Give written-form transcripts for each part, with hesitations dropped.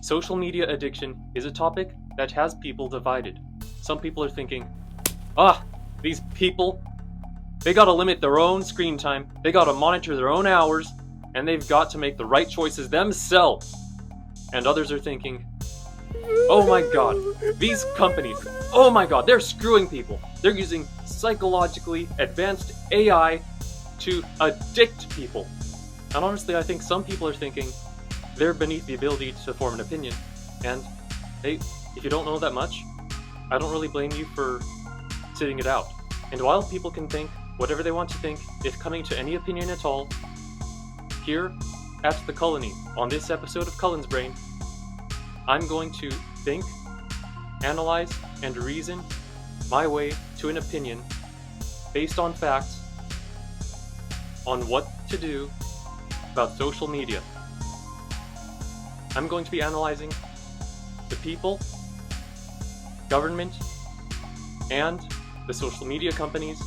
Social media addiction is a topic that has people divided. Some people are thinking, these people, they gotta limit their own screen time, they gotta monitor their own hours, and they've got to make the right choices themselves. And others are thinking, oh my god, these companies, oh my god, they're screwing people. They're using psychologically advanced AI to addict people. And honestly, I think some people are thinking they're beneath the ability to form an opinion. And hey, if you don't know that much, I don't really blame you for sitting it out. And while people can think whatever they want to think, if coming to any opinion at all, here at the Colony, on this episode of Cullen's Brain, I'm going to think, analyze, and reason my way to an opinion based on facts on what to do about social media. I'm going to be analyzing the people, government, and the social media companies,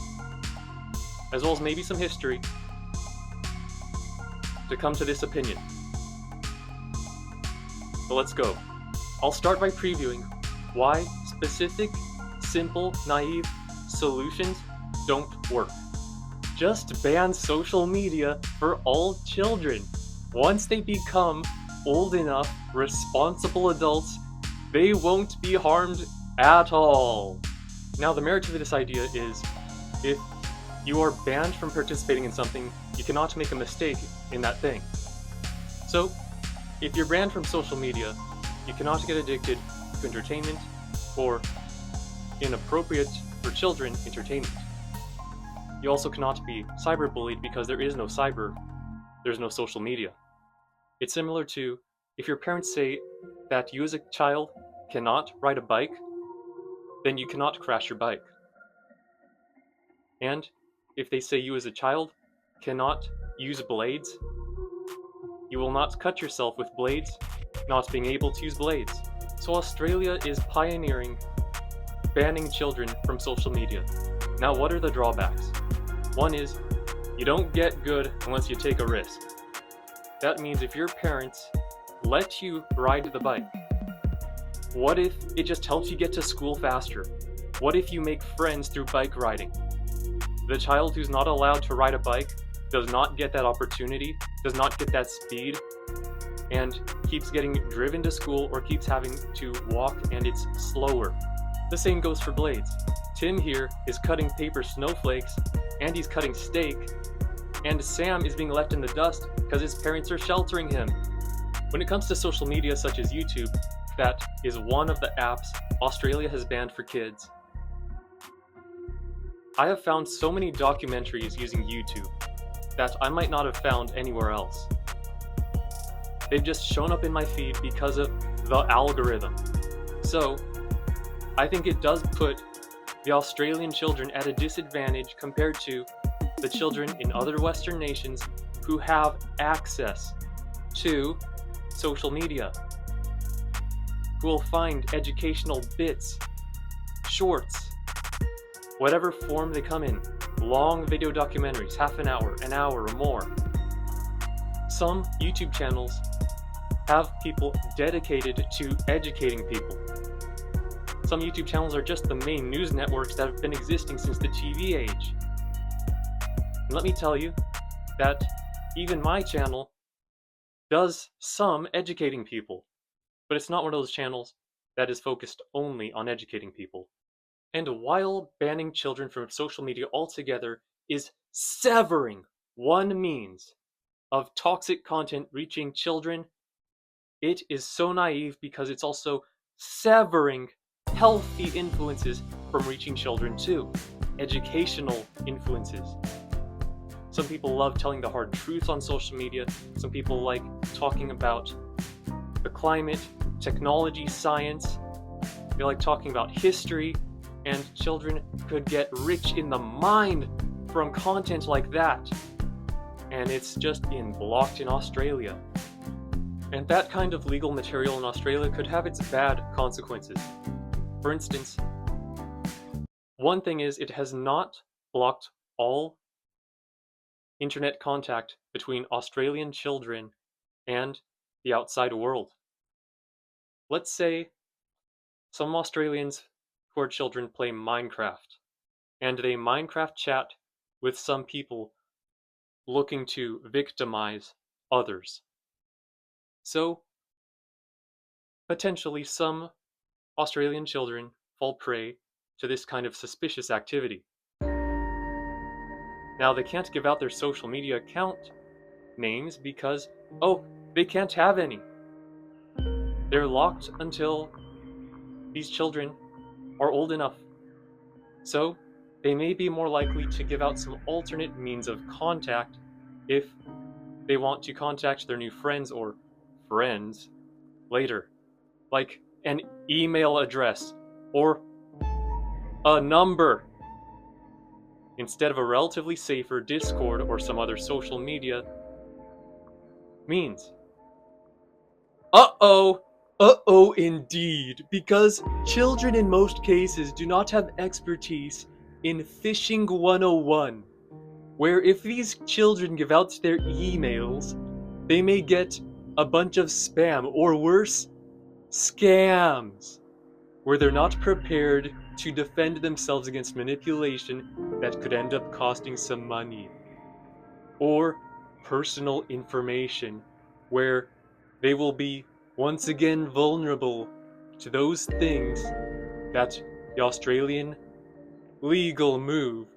as well as maybe some history, to come to this opinion. So let's go. I'll start by previewing why specific, simple, naive solutions don't work. Just ban social media for all children. Once they become old enough, responsible adults, they won't be harmed at all. Now, the merit to this idea is, if you are banned from participating in something, you cannot make a mistake in that thing. So, if you're banned from social media, you cannot get addicted to entertainment or inappropriate for children entertainment. You also cannot be cyberbullied because there is no cyber, there's no social media. It's similar to if your parents say that you as a child cannot ride a bike, then you cannot crash your bike. And if they say you as a child cannot use blades, you will not cut yourself with blades, not being able to use blades. So Australia is pioneering banning children from social media. Now, what are the drawbacks? One is, you don't get good unless you take a risk. That means if your parents let you ride the bike, what if it just helps you get to school faster? What if you make friends through bike riding? The child who's not allowed to ride a bike does not get that opportunity, does not get that speed, and keeps getting driven to school or keeps having to walk, and it's slower. The same goes for blades. Tim here is cutting paper snowflakes, and he's cutting steak, and Sam is being left in the dust because his parents are sheltering him. When it comes to social media such as YouTube, that is one of the apps Australia has banned for kids. I have found so many documentaries using YouTube that I might not have found anywhere else. They've just shown up in my feed because of the algorithm. So, I think it does put the Australian children at a disadvantage compared to the children in other Western nations who have access to social media, who will find educational bits, shorts, whatever form they come in, long video documentaries, half an hour or more. Some YouTube channels have people dedicated to educating people. Some YouTube channels are just the main news networks that have been existing since the TV age. And let me tell you that even my channel does some educating people, but it's not one of those channels that is focused only on educating people. And while banning children from social media altogether is severing one means of toxic content reaching children, it is so naive because it's also severing healthy influences from reaching children too. Educational influences. Some people love telling the hard truth on social media. Some people like talking about the climate, technology, science. They like talking about history, and children could get rich in the mind from content like that. And it's just being blocked in Australia. And that kind of legal material in Australia could have its bad consequences. For instance, one thing is it has not blocked all internet contact between Australian children and the outside world. Let's say some Australians who are children play Minecraft, and they Minecraft chat with some people looking to victimize others. So, potentially, some Australian children fall prey to this kind of suspicious activity. Now, they can't give out their social media account names because, oh, they can't have any. They're locked until these children are old enough. So, they may be more likely to give out some alternate means of contact if they want to contact their new friends or friends later, like an email address or a number, instead of a relatively safer Discord or some other social media means. Uh-oh! Uh-oh indeed, because children in most cases do not have expertise in phishing 101, where if these children give out their emails, they may get a bunch of spam, or worse, scams, where they're not prepared to defend themselves against manipulation that could end up costing some money. Or personal information, where they will be once again vulnerable to those things that the Australian legal move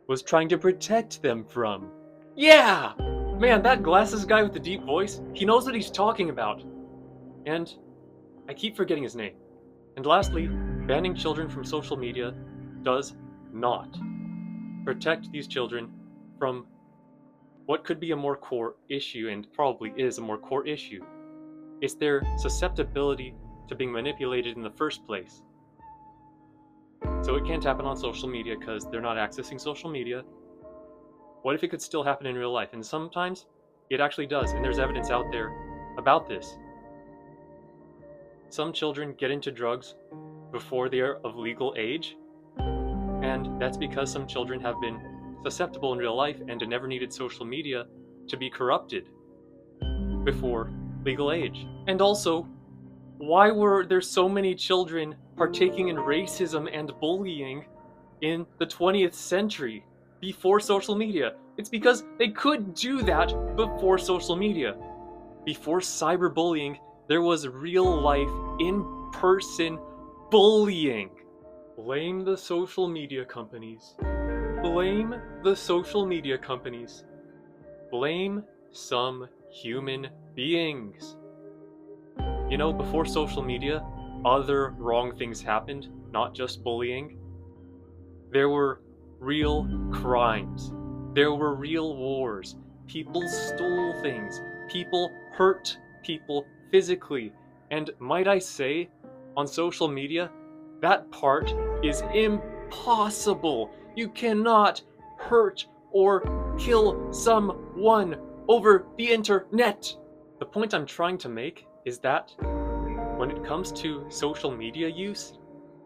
was trying to protect them from. Yeah! Man, that glasses guy with the deep voice, he knows what he's talking about. And I keep forgetting his name. And lastly, banning children from social media does not protect these children from what could be a more core issue, and probably is a more core issue. It's their susceptibility to being manipulated in the first place. So it can't happen on social media because they're not accessing social media. What if it could still happen in real life? And sometimes it actually does, and there's evidence out there about this. Some children get into drugs before they are of legal age, and that's because some children have been susceptible in real life and never needed social media to be corrupted before legal age. And also, why were there so many children partaking in racism and bullying in the 20th century before social media? It's because they could do that before social media. Before cyberbullying, there was real life, in-person bullying. Blame the social media companies. Blame the social media companies. Blame some human beings. You know, before social media, other wrong things happened, not just bullying. There were real crimes. There were real wars. People stole things. People hurt people physically. And might I say, on social media, that part is impossible. You cannot hurt or kill someone over the internet. The point I'm trying to make is that when it comes to social media use,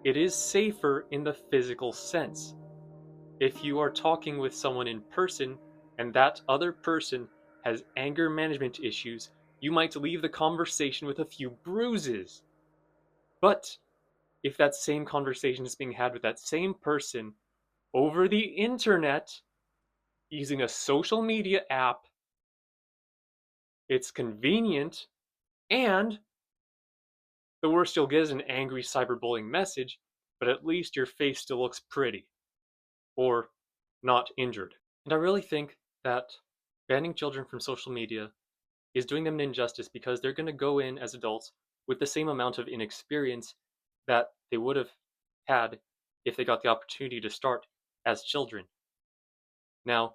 it is safer in the physical sense. If you are talking with someone in person and that other person has anger management issues, you might leave the conversation with a few bruises. But if that same conversation is being had with that same person over the internet using a social media app, it's convenient, and the worst you'll get is an angry cyberbullying message, but at least your face still looks pretty. Or not injured. And I really think that banning children from social media is doing them an injustice because they're going to go in as adults with the same amount of inexperience that they would have had if they got the opportunity to start as children. Now,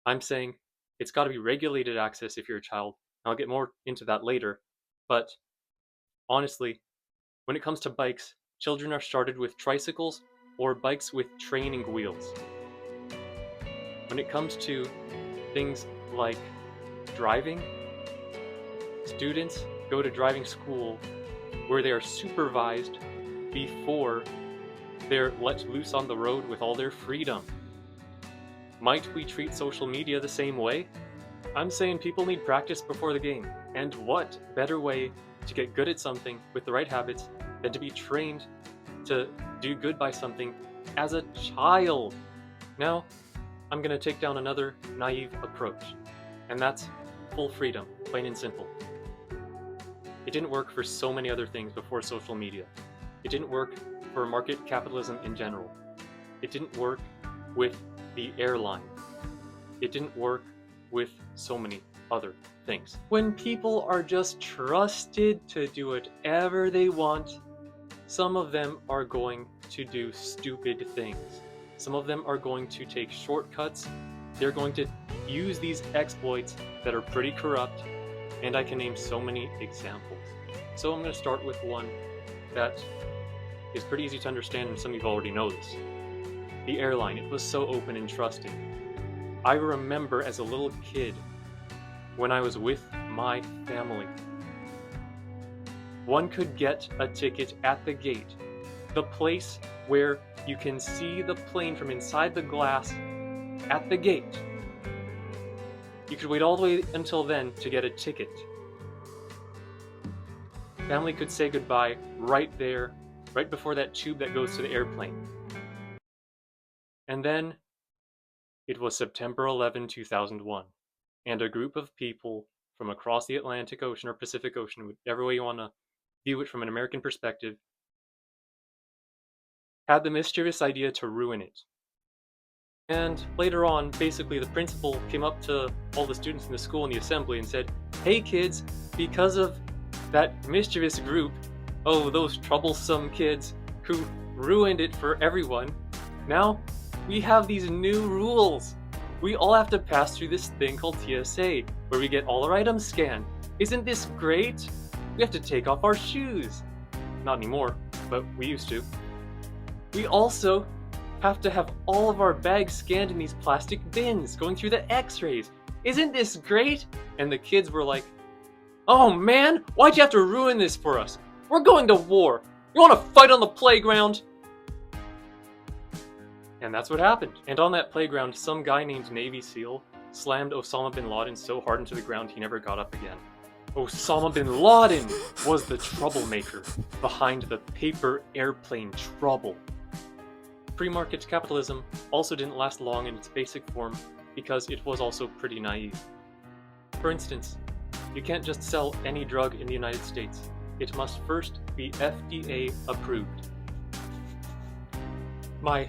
I'm saying it's got to be regulated access if you're a child. I'll get more into that later. But honestly, when it comes to bikes, children are started with tricycles or bikes with training wheels. When it comes to things like driving, students go to driving school where they are supervised before they're let loose on the road with all their freedom. Might we treat social media the same way? I'm saying people need practice before the game, and what better way to get good at something with the right habits than to be trained to do good by something as a child. Now, I'm going to take down another naive approach, and that's full freedom, plain and simple. It didn't work for so many other things before social media. It didn't work for market capitalism in general. It didn't work with the airline. It didn't work with so many other things. When people are just trusted to do whatever they want, some of them are going to do stupid things. Some of them are going to take shortcuts. They're going to use these exploits that are pretty corrupt, and I can name so many examples. So I'm going to start with one that is pretty easy to understand, and some of you already know this. The airline. It was so open and trusting. I remember as a little kid when I was with my family, one could get a ticket at the gate, the place where you can see the plane from inside the glass at the gate. You could wait all the way until then to get a ticket. Family could say goodbye right there, right before that tube that goes to the airplane. And then it was September 11, 2001, and a group of people from across the Atlantic Ocean or Pacific Ocean, whichever way you want to view it from an American perspective, had the mischievous idea to ruin it. And later on, basically the principal came up to all the students in the school in the assembly and said, "Hey kids, because of that mischievous group, oh, those troublesome kids who ruined it for everyone, now we have these new rules. We all have to pass through this thing called TSA, where we get all our items scanned. Isn't this great? We have to take off our shoes." Not anymore, but we used to. "We also have to have all of our bags scanned in these plastic bins, going through the x-rays. Isn't this great?" And the kids were like, "Oh man, why'd you have to ruin this for us? We're going to war. You want to fight on the playground?" And that's what happened. And on that playground, some guy named Navy SEAL slammed Osama bin Laden so hard into the ground he never got up again. Osama bin Laden was the troublemaker behind the paper airplane trouble. Free-market capitalism also didn't last long in its basic form because it was also pretty naive. For instance, you can't just sell any drug in the United States. It must first be FDA approved. My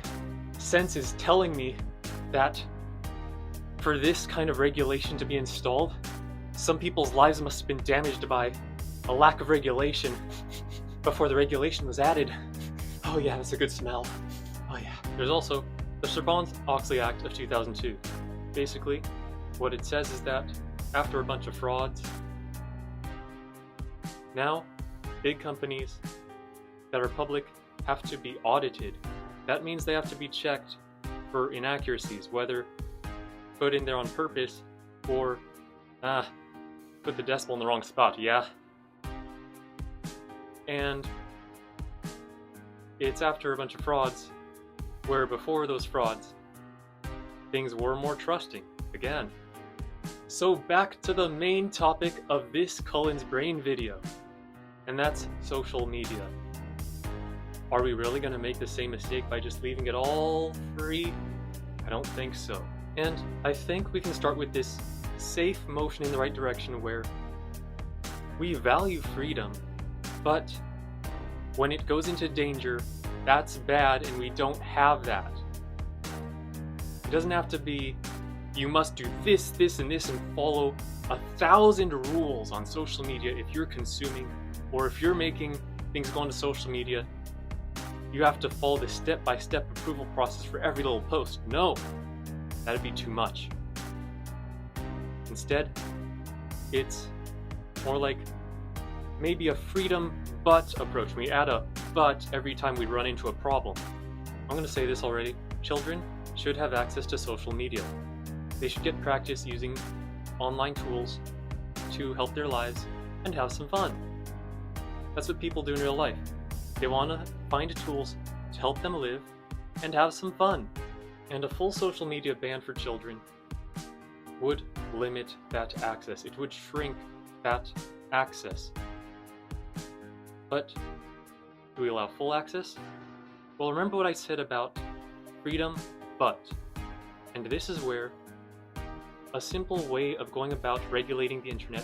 sense is telling me that for this kind of regulation to be installed, some people's lives must have been damaged by a lack of regulation before the regulation was added. Oh yeah, that's a good smell. Oh yeah. There's also the Sarbanes-Oxley Act of 2002. Basically, what it says is that after a bunch of frauds, now big companies that are public have to be audited. That means they have to be checked for inaccuracies, whether put in there on purpose or put the decimal in the wrong spot, yeah? And it's after a bunch of frauds, where before those frauds, things were more trusting, again. So back to the main topic of this Cullen's Brain video, and that's social media. Are we really going to make the same mistake by just leaving it all free? I don't think so. And I think we can start with this safe motion in the right direction where we value freedom, but when it goes into danger, that's bad and we don't have that. It doesn't have to be, you must do this, this, and this and follow 1,000 rules on social media if you're consuming, or if you're making things go onto social media, you have to follow the step-by-step approval process for every little post. No, that'd be too much. Instead, it's more like maybe a freedom but approach. We add a but every time we run into a problem. I'm going to say this already. Children should have access to social media. They should get practice using online tools to help their lives and have some fun. That's what people do in real life. They want to find tools to help them live and have some fun. And a full social media ban for children would limit that access. It would shrink that access. But do we allow full access? Well, remember what I said about freedom, but. And this is where a simple way of going about regulating the internet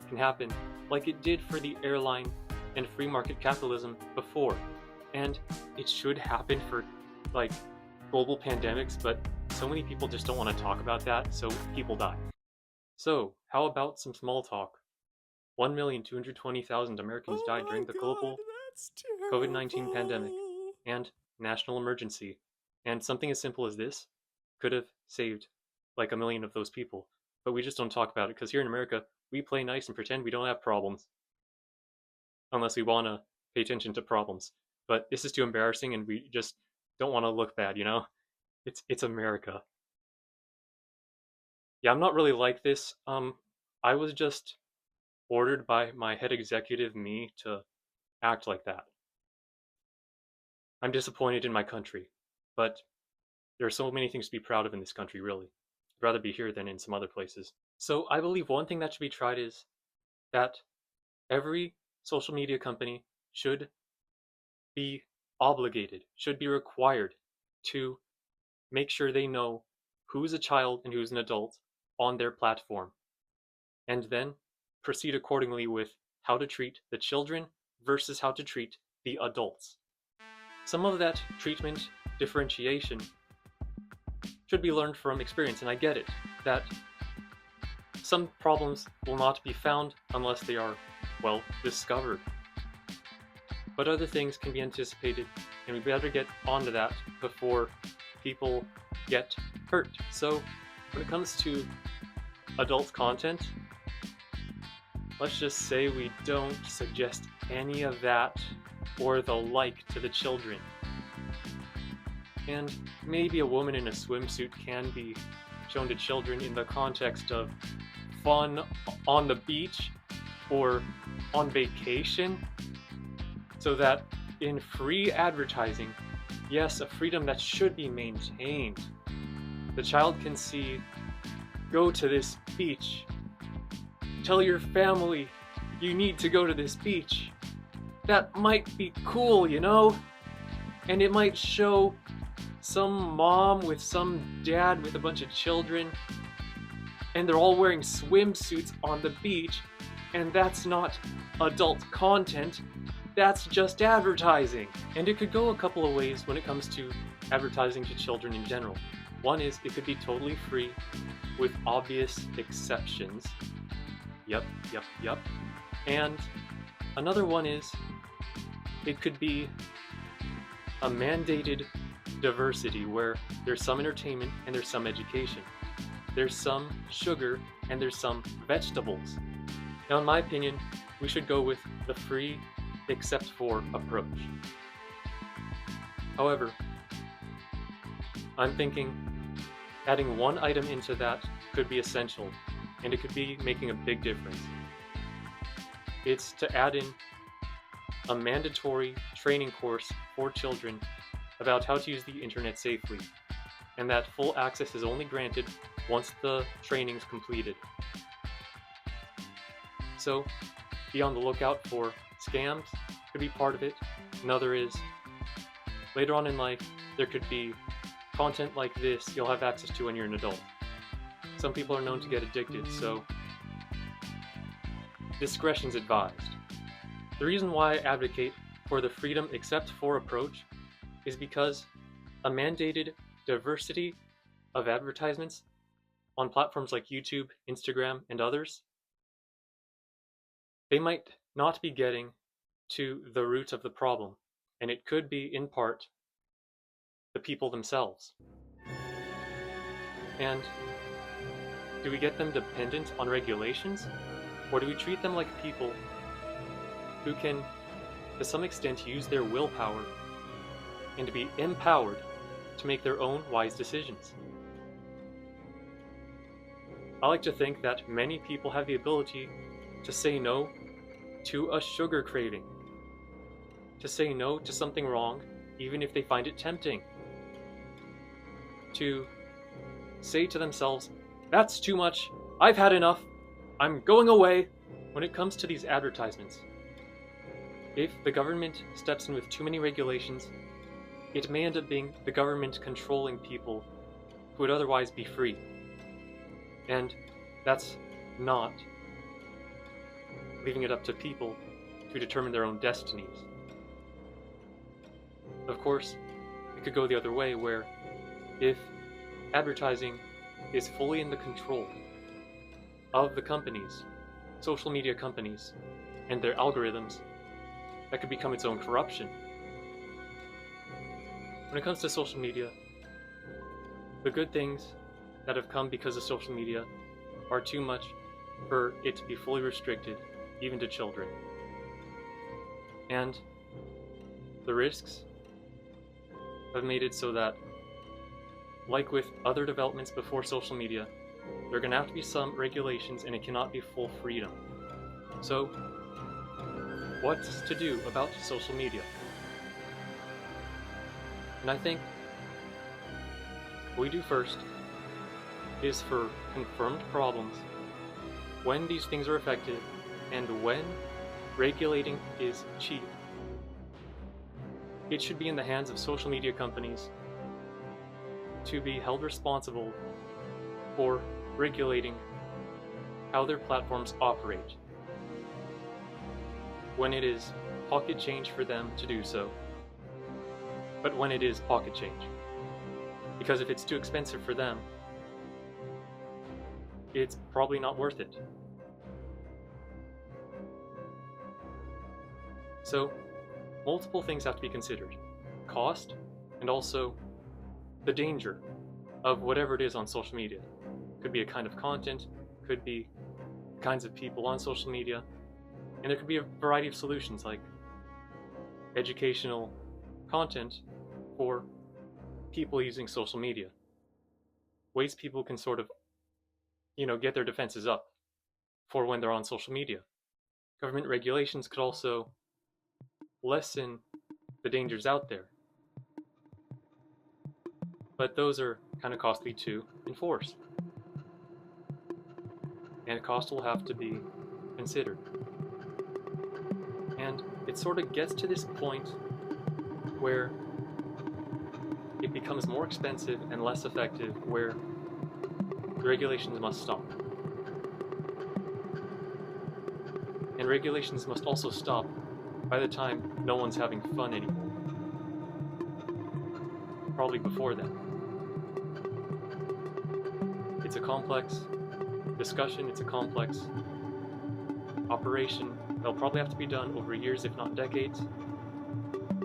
can happen, like it did for the airline and free market capitalism before. And it should happen for, like, global pandemics, but so many people just don't want to talk about that, so people die. So, how about some small talk? 1,220,000 Americans died during the global COVID-19 pandemic and national emergency. And something as simple as this could have saved like 1 million of those people. But we just don't talk about it because here in America, we play nice and pretend we don't have problems. Unless we want to pay attention to problems. But this is too embarrassing and we just don't want to look bad, you know? It's America. Yeah, I'm not really like this. I was just ordered by my head executive, me, to act like that. I'm disappointed in my country, but there are so many things to be proud of in this country, really. I'd rather be here than in some other places. So I believe one thing that should be tried is that every social media company should be obligated, should be required to make sure they know who's a child and who's an adult on their platform, and then proceed accordingly with how to treat the children versus how to treat the adults. Some of that treatment differentiation should be learned from experience, and I get it, that some problems will not be found unless they are, well, discovered. But other things can be anticipated, and we better get onto that before people get hurt. So, when it comes to adult content, let's just say we don't suggest any of that or the like to the children. And maybe a woman in a swimsuit can be shown to children in the context of fun on the beach or on vacation, so that in free advertising, yes, a freedom that should be maintained, the child can see, go to this beach, tell your family you need to go to this beach. That might be cool, you know? And it might show some mom with some dad with a bunch of children, and they're all wearing swimsuits on the beach, and that's not adult content, that's just advertising. And it could go a couple of ways when it comes to advertising to children in general. One is it could be totally free with obvious exceptions. Yep. And another one is it could be a mandated diversity where there's some entertainment and there's some education. There's some sugar and there's some vegetables. Now, in my opinion, we should go with the free except for approach. However, I'm thinking adding one item into that could be essential, and it could be making a big difference. It's to add in a mandatory training course for children about how to use the internet safely, and that full access is only granted once the training's completed. So, be on the lookout for scams, could be part of it. Another is, later on in life, there could be content like this you'll have access to when you're an adult. Some people are known to get addicted, so discretion's advised. The reason why I advocate for the freedom except for approach is because a mandated diversity of advertisements on platforms like YouTube, Instagram, and others, they might not be getting to the root of the problem, and it could be, in part, the people themselves. And do we get them dependent on regulations, or do we treat them like people who can, to some extent, use their willpower and to be empowered to make their own wise decisions? I like to think that many people have the ability to say no to a sugar craving, to say no to something wrong even if they find it tempting, to say to themselves, that's too much, I've had enough, I'm going away. When it comes to these advertisements, If the government steps in with too many regulations, it may end up being the government controlling people who would otherwise be free. And that's not leaving it up to people to determine their own destinies. Of course, it could go the other way, where if advertising is fully in the control of the companies, social media companies, and their algorithms, that could become its own corruption. When it comes to social media, the good things that have come because of social media are too much for it to be fully restricted, even to children. And the risks have made it so that, like with other developments before social media, there are going to have to be some regulations and it cannot be full freedom. So, what's to do about social media? And I think what we do first is, for confirmed problems, when these things are effective and when regulating is cheap, it should be in the hands of social media companies to be held responsible for regulating how their platforms operate, when it is pocket change for them to do so, but when it is pocket change. Because if it's too expensive for them, it's probably not worth it. So, multiple things have to be considered. Cost, and also the danger of whatever it is on social media. Could be a kind of content, could be kinds of people on social media, and there could be a variety of solutions, like educational content for people using social media. Ways people can sort of, get their defenses up for when they're on social media. Government regulations could also lessen the dangers out there, but those are kind of costly to enforce, and cost will have to be considered. And it sort of gets to this point where it becomes more expensive and less effective, where the regulations must stop. And regulations must also stop by the time no one's having fun anymore. Probably before then. It's a complex discussion, it's a complex operation that'll probably have to be done over years, if not decades.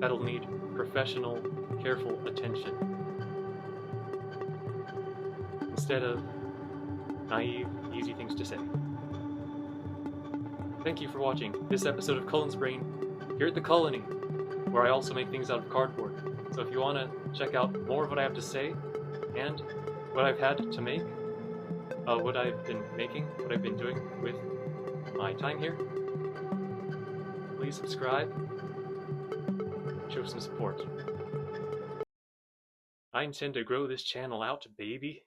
That'll need professional, careful attention, instead of naive, easy things to say. Thank you for watching this episode of Cullen's Brain here at the Colony, where I also make things out of cardboard. So if you want to check out more of what I have to say and what I've had to make, what I've been making, what I've been doing with my time here, please subscribe, show some support. I intend to grow this channel out, baby.